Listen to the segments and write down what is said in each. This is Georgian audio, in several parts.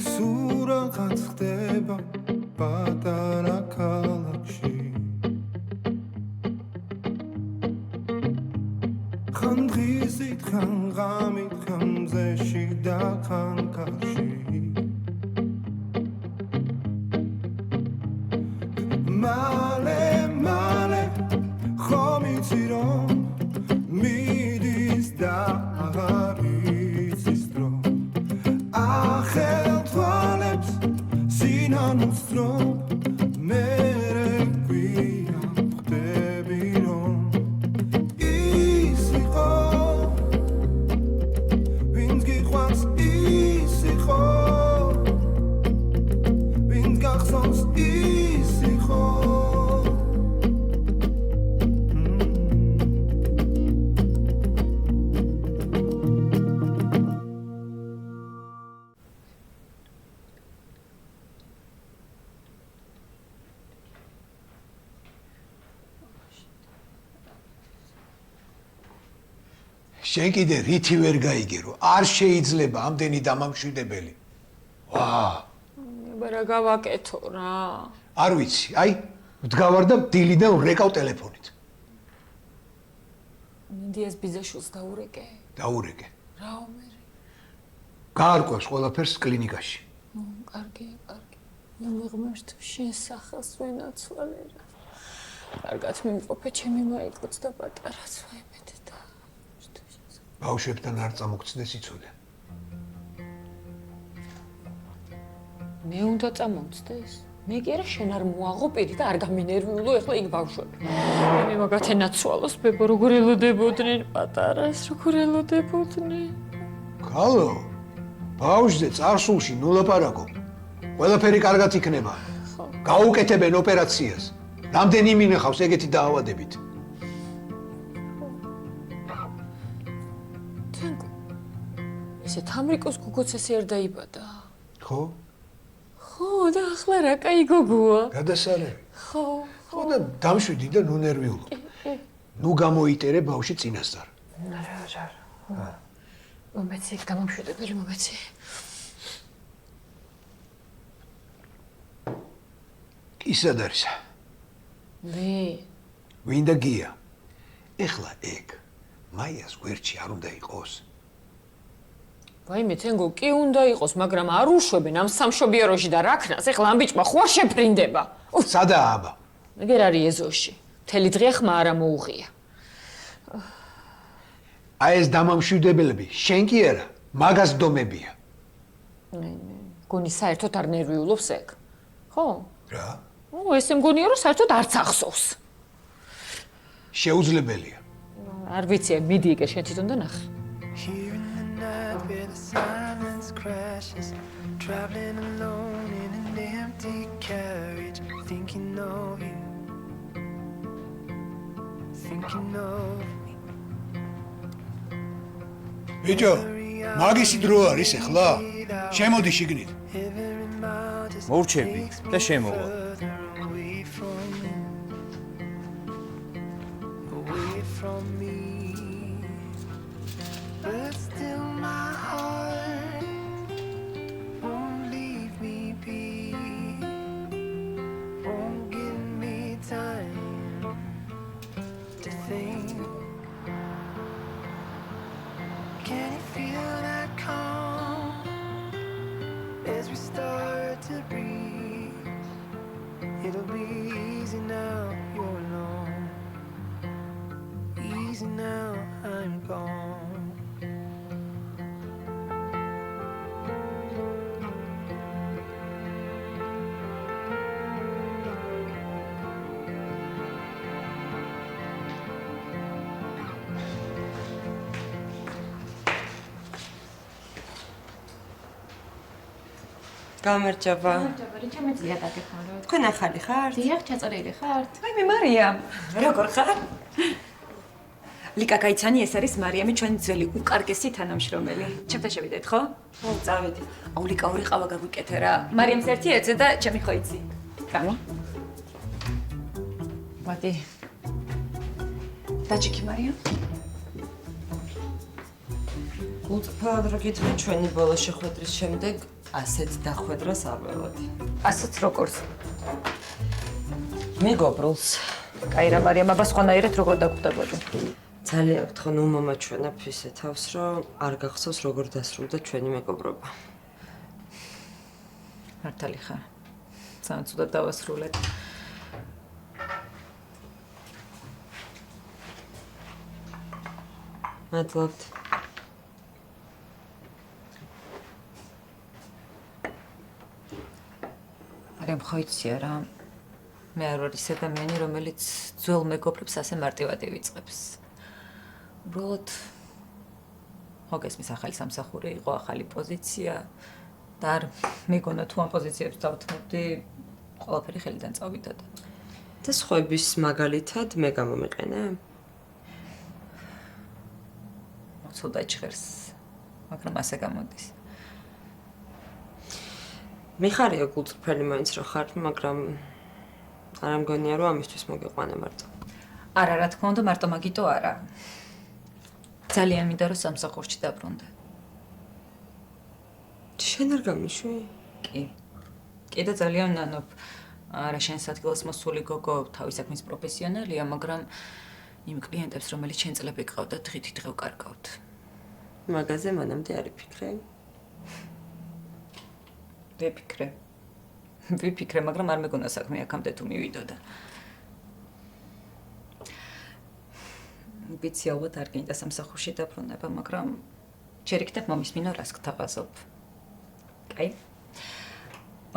სურაღაც ხდება პატარა ქალაქში ხან დღისით ხან ღამით ხან მზეში და ხან კარში მალე ხომ იცი რომ მიდის და აღარ იცის დრო ახელ თვალებს სინანულს რომ მე გვია ხდები რომ ის იყო ვინც გიყვარს ის იყო ვინც გახსოვს ის იყო შენ კიდე რითი ვერ გაიგე რომ არ შეიძლება ამდენი დამამშვიდებელი. ვა! აბა რა გავაკეთო რა? არ ვიცი, აი, ვდგავარ და დილიდან ვრეკავ ტელეფონით. მინდიას ბიზაშვილს დაურეკე. დაურეკე. რა უმერი? გაარკვევს ყველაფერს კლინიკაში. კარგია. მომიღმართ შენ სახელს ვენაცვალე რა. კარგად მიმყოფე ჩემი მაიკოც და პატარაც ვაიმედე და ბავშვებთან არ წამოგცდეს იცოდე. მე უნდა წამოვცდეს? მე კი არა შენ არ მოაღოპირი და არ გამინერვიულო ეხლა იქ ბავშვები. მე მაგათ ენაცვალოს ბებო როგორ ელოდებოდნენ პატარას, როგორ ელოდებოდნენ. ქალო, ბავშვზე წარსულში ნუ ლაპარაკო. ყველაფერი კარგად იქნება. გაუკეთებენ ოპერაციას. რამდენი მინახავს ეგეთი დაავადებით. ესე თამრიკოს გუგოც ესე არ დაიბადა. ხო? ხო, და ახლა რა კაი გოგოა. გადასარევი. ხო, და დამშვიდი და ნუ ნერვიულობ. ნუ გამოიტერე ბავში წინასწარ. რა. მომეცი, გამომშვიდებელი მომეცი. ისად არის. ვინ და გია. ეხლა ეგ მაიას გვერდში არ უნდა იყოს. ვაიმე თენგო კი უნდა იყოს, მაგრამ არ უშვებენ ამ სამშობიაროში და რაქნას, ეხლა ამ ბიჭმა ხო არ შეფრინდება. სადაა აბა? ეგერ არის ეზოში. მთელი დღე ხმა არ მოუღია. აი ეს დამამშვიდებელები, შენ კი არა, მაგას დომებია. გონი საერთოდ არ ნერვიულობს ეგ. ხო? რა? ესე მგონია რომ საერთოდ არც ახსოვს. შეუძლებელია. არ ვიცი, მიდი იგე შენ თვითონ და ნახე. Silence crashes, traveling alone in an empty carriage, thinking of you, thinking of me. ბიჭო, მაგისი დრო არის ეხლა? შემოდი შიგნით. მოურჩები და შემოვა. It'll be easy now, you're alone. Easy now, I'm gone. გამარჯობა. გამარჯობა, ჩემი ძია დაგეხმარო. თქვენ ახალი ხართ? დიახ, ჩაწოლილი ხართ? აი მე მარიამ. როგორ ხარ? ლიკა გაიცანი, ეს არის მარიამი, ჩვენი ძველი უკარგესი თანამშრომელი. ჩემთან შევიდეთ, ხო? ხო, წავიდე. აუ ლიკა ორი ყავა გაგვიკეთე რა. მარიამს ერთი ეძე და ჩემი ხო იცი. გამა. ვადი. დაჭიქი მარიამ. უწფად რა გითხრით ჩვენი ბოლო შეხვედრის შემდეგ ასეთ დახვედრას არ ველოდი. ასეც როგორც მეგობრულს. კაი რა მარიამ, აბა სხვანაირად როგორ დაგხვდებოდი? ძალიან გთხოვ, ნუ მომაჩვენებ ისე თავს, რომ არ გახსოვს როგორ დასრულდა ჩვენი მეგობრობა. მართალი ხარ. ძალიან ცუდად დავასრულეთ. მადლობთ. მარიამ, ხო იცია რა. მე არ ვარ ის ადამიანი, რომელიც ძველ მეგობრებს ასე მარტივად ივიწყებს. უბრალოდ მოგესმის ახალი სამსახური იყო, ახალი პოზიცია და არ მეგონა თუ ამ პოზიციებს დავთმობდი, ყველაფერი ხელიდან წავიდა და და სხვების მაგალითად მე გამომიყენე? მოცოდა ჭღერს, მაგრამ ასე გამოდის. მიხარია გულწრფელი მაინც რა ხარ, მაგრამ არ მგონია რომ ამისთვის მოგიყვანე მარტო. არა, რა თქმა უნდა, მარტო მაგიტო არა. ძალიან მინდა რომ სამსახურში დაბრუნდე. შენ არ გამიშვი? კი. კი და ძალიან ნანობ. არა, შენს ადგილას მოსული გოგო თავის საქმის პროფესიონალია, მაგრამ იმ კლიენტებს, რომელიც შენ წლები გყავდა, დღითი დღე ვკარგავთ. მაგაზე მანამდე არ იფიქრე? ვიფიქრე, მაგრამ არ მეგონა საქმე აქამდე თუ მივიდოდა. ვიცი, ალბათ არ გინდა სამსახურში დაბრუნება, მაგრამ ჯერ იქნებ მომისმინო, რას გთავაზობ. კაი?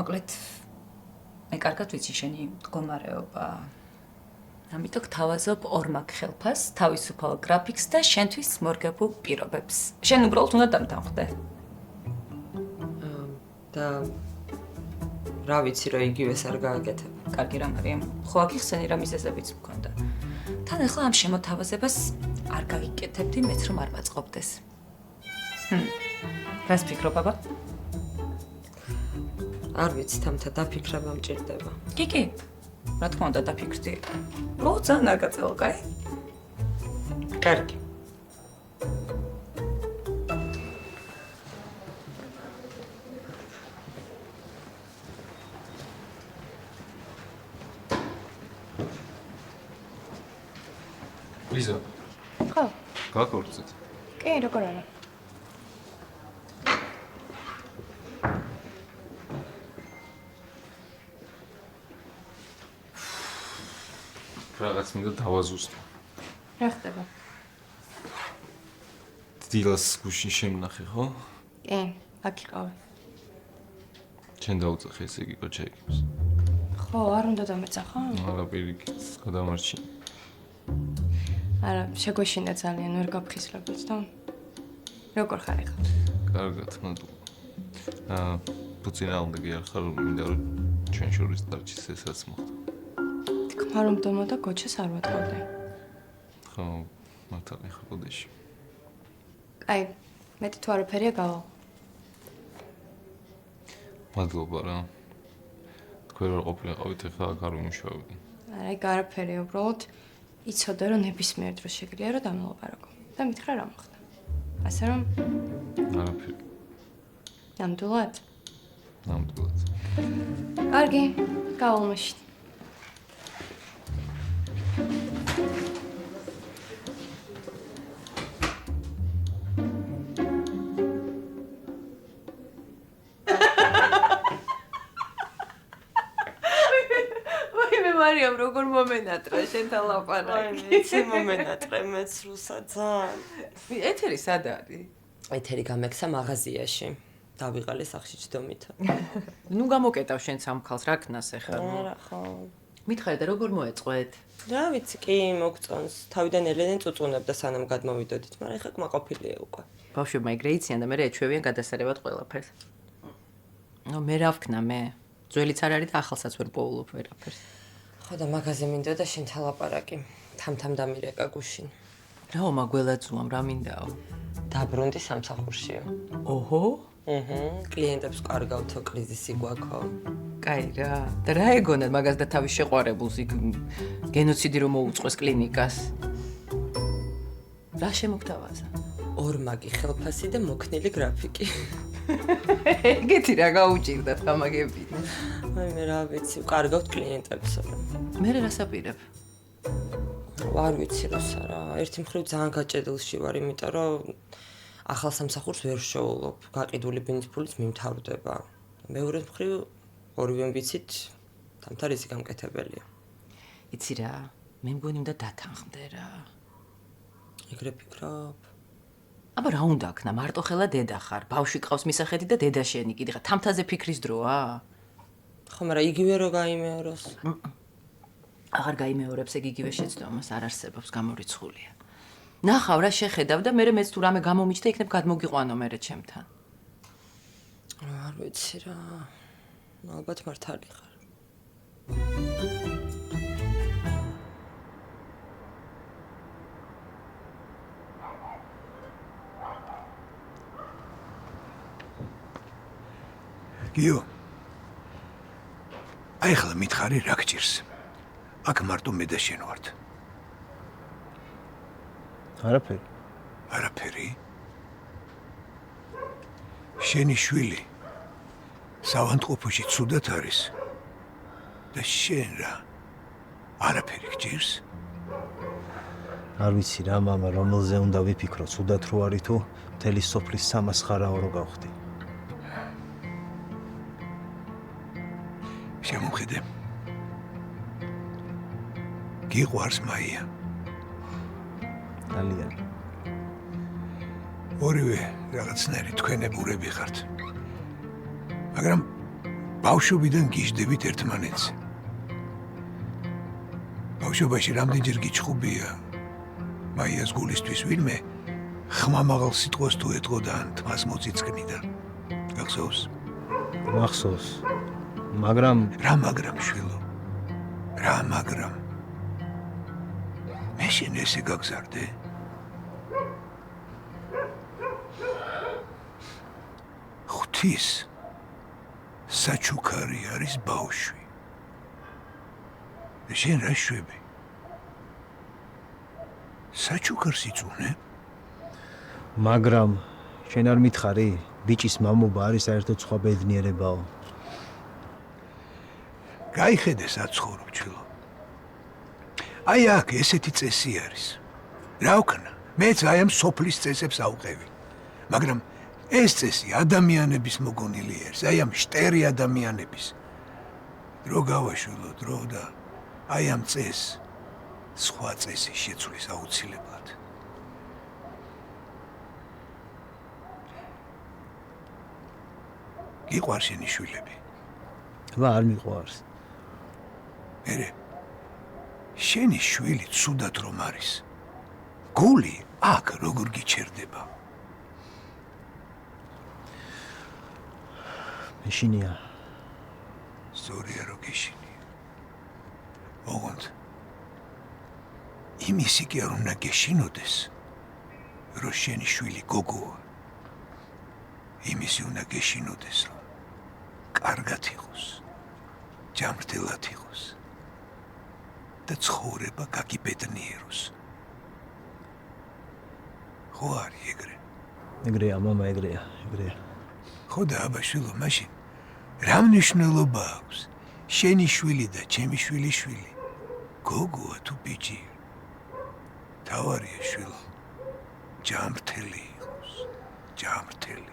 მოკლედ, მე კარგად ვიცი შენი მდგომარეობა. ამიტომ გთავაზობ ორმაგ ხელფას, თავისუფალ გრაფიკს და შენთვის მორგებულ პირობებს. შენ უბრალოდ უნდა დამტანხდე. და რა ვიცი რომ იგივეს არ გააკეთებ. კარგი რა მარიამ, ხო აქ იხსენი რა მიზეზებიც მქონდა. თან ახლა ამ შემოთავაზებას არ გაგიკეთებდი, მეც რომ არ მაწყობდეს. რას ფიქრობ, აბა? არ ვიცი, თამთა დაფიქრება მჭირდება. კი. რა თქმა უნდა დაფიქრდი. უბრალოდ ძალიან არ გაწევა, კაი? კარგი. ლიზა. ხო, გაკურცეთ. კი, როგორ არა. რაღაც მინდა დავაზუსტო. რა ხდება? დილას გუშინ შემნახე, ხო? კი, აქ იყავი. შენ დაუწახე ესე იგი კოჩაიკებს. ხო, არ უნდა დამეწახო? არა, პირიქით, გადამარჩინე. არა, შეგვეშინდა ძალიან, ვერ გაფხისრებთ და როგორ ხარ ახლა? კარგად, მადლობა. ბუწინაალდეგი არ ხარ, მინდა რომ ჩვენ შორის დარჩის ესაც მოხდა. თქმა რომ დომა და გოჩას არ ვატყავდი. ხო, მართალი ხარ გოდეში. აი, მეტი თუ არაფერია გავალ. მადლობა რა. თქვენ რა ყოფილიყავით ახლა აქ არ ვიმუშავებდი. არა, ეგ არაფერია, უბრალოდ იცოდე რომ ნებისმიერ დროს შეგიძლია რომ დამელაპარაკო. და მითხრა რა მოხდა. ასე რომ არაფერი. ნამდვილად? ნამდვილად. კარგი, გავალ მაშინ. მარიამ როგორ მომენატრა შენთან ლაპარაკი. ვიცი მომენატრე მეც რუსა ძალიან. ეთერი სად არის? ეთერი გამექცა მაღაზიაში. დავიღალე სახში ჯდომითა. ნუ გამოკეტავ შენ სამხალს, რა ქნას ახლა? არა, ხო. მითხარდა როგორ მოეწყვეთ? რა ვიცი, კი მოგწონს. თავიდან ელენე წუწუნებდა სანამ გადმოვიდოდით, მაგრამ ეხლა კმაყოფილია უკვე. ბავშვებმა ეგრე იციან და მე ეჩვევიან გადასარევად ყველაფერს. ნუ მე რა ვქნა მე? ძველიც არ არის და ახალსაც ვერ პოულობ ვერაფერს. ხო და მაღაზე მინდოდა შენთან ლაპარაკი. თამთამ დამირეკა გუშინ. რაო მაგველაძუამ რა მინდაო? დაბრუნდი სამსახურშიო. ოჰო? კლიენტებს კარგავთო, კრიზისი გვაქო. კაი რა. და რა ეგონათ მაგას და თავის შეყვარებულს იქ გენოციდი რომ მოუწყოს კლინიკას? რა შემოგთავაზა? ორმაგი ხელფასი და მოქნილი გრაფიკი. ეგეთი რა გაუჭირდათ გამაგებინა. აი მე რა ვიცი, კარგავთ კლიენტებსა. მე რასაპირებ? არ ვიცი როცა რა. ერთი მხრივ ძალიან გაჭედილში ვარ, იმიტომ რომ ახალ სამსახურს ვერ შოულობ, გაყიდული ბინის ფულიც მიმთავრდება. მეორე მხრივ ორივე ვიცით, თამთა რისი გამკეთებელია. იცი რა, მე მგონი უნდა დათანხმდე რა. ეგრე ფიქრობ? აბა რა უნდა აქნა, მარტო ხელა დედა ხარ, ბავშვი ყავს მისახედი და დედა შენი, კიდე თამთაზე ფიქრის დროა? ხო, მაგრამ იგივე რო გაიმეოროს. აღარ გაიმეორებს ეგ იგივე შეცდომას, არ არსებობს, გამორიცხულია. ნახავ რა შეხედავ და მე მეც თუ რამე გამომიჩნდა, იქნებ გადმოგიყვანო მერე ჩემთან. არ ვიცი რა. ალბათ მართალი ხარ. გიო. აი ხლა მითხარი რა გჭირს? აქ მარტო მე და შენ ვართ. არაფერი. არაფერი? შენი შვილი სავანტყოფოში ცუდად არის და შენ რა არაფერი გჭირს? არ ვიცი რა მამა, რომელზე უნდა ვიფიქრო, ცუდად რო არის თუ მთელი სოფლის სამასხარაო რო გავხდი. შემოხედე. გიყვარს მაია. ძალიან. ორივე რაღაცნაირი თქვენებურები ხართ. მაგრამ ბავშვობიდან გიждდებით ერთმანეთზე. ბავშვობაში რამდენჯერ გიჩხუბია მაიას გულისთვის ვინმე ხმამაღალ სიტყვას თუ ეტყოდა ან თმას მოწიწკნიდა. გახსოვს? მახსოვს. მაგრამ რა მაგრამ შვილო? რა მაგრამ? მე შენ ესე გაგზარდე? ღვთის საჩუქარი არის ბავშვი. და შენ რა შვები? საჩუქარს იწუნე? მაგრამ შენ არ მითხარი, ბიჭის მამობა არის საერთოდ სხვა ბედნიერებაო. გაიხედე საცხოვრობ ჩვილო. აი აქ ესეთი წესი არის. რა ვქნა? მეც აი ამ სოფლის წესებს ავყევი. მაგრამ ეს წესი ადამიანების მოგონილი არის, აი ამ შტერი ადამიანების. დრო გავაშვილო, დრო და აი ამ წეს სხვა წესი შეცვლის აუცილებლად. გიყვარს შენი შვილები? აბა არ მიყვარს. მერე შენი შვილი ცუდად რომ არის. გული აქ როგორ გიჩერდება? მეშინია. სწორია რომ გეშინია. ოღონდ იმისი კი არ უნდა გეშინოდეს, რომ შენი შვილი გოგოა. იმისი უნდა გეშინოდეს, რომ კარგად იყოს, ჯამრთელად იყოს და ცხოვრება გაგიბედნიეროს. ხო არის ეგრე? ეგრეა მამა, ეგრეა, ეგრეა. ხო და აბა შვილო, მაშინ რა მნიშვნელობა აქვს შენი შვილი და ჩემი შვილის შვილი? გოგოა თუ ბიჭი? თავარია შვილო, ჯამრთელი იყოს, ჯამრთელი.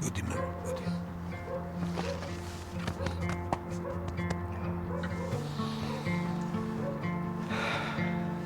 მოდი მამა, მოდი.